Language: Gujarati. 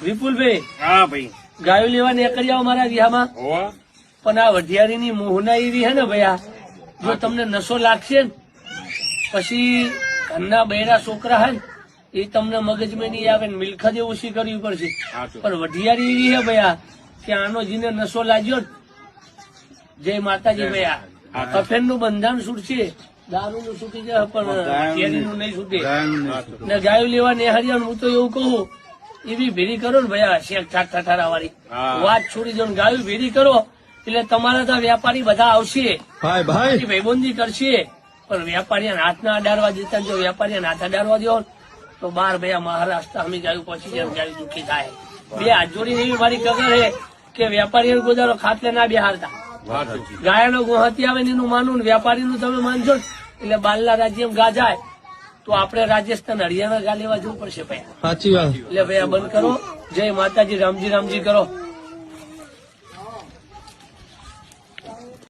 વિપુલભાઈ, હા ભાઈ. ગાયો લેવા નીકળી આવો મારા વિહામાં. હોવા. પણ આ વઢિયારીની મોહના એવી હે ને ભૈયા, જો તમને નશો લાગશે ને પછી ઘરના બૈરા છોકરા હે ને એ તમને મગજમાં નહીં આવે ને મિલકત ઓછી કરવી પડશે. પણ વઢિયારી એવી હે ભૈયા કે આનો જેને નશો લાગ્યો ને, જય માતાજી ભૈયા, કફેન નું બંધાણ છૂટશે, દારૂ નું છૂટી જાય પણ કેરી નું નહીં છૂટે. ને ગાયો લેવા નિહાળ્યા હું તો એવું કહું, એવી ભેરી કરો ને ભૈયા, શેખ ઠાઠારા વાળી વાત છોડી દો ને ગાયો ભેરી કરો એટલે તમારા તો વેપારી બધા આવશે, ભાઈબંધી કરશે. પણ વેપારીને હાથ ના અડાડવા દેતા, જો વેપારીને હાથ અડાડવા દો તો બાર ભૈયા મહારાષ્ટ્ર અમે ગાયું પછી જાય, ગાયું દુઃખી થાય. બે હાથ જોડીને એવી મારી કદર છે કે વેપારી ગોદારો ખાટલે ના બેહારતા, ગાયનો ગુહાતી આવે ને એનું માનવું ને વેપારીનું તમે માનશો એટલે બાલના રાજ્યમાં ગા જાય તો આપણે રાજસ્થાન હરિયાણા ગા લેવા જવું પડશે ભૈયા. સાચી વાત. એટલે ભૈયા બંધ કરો. જય માતાજી, રામજી રામજી કરો.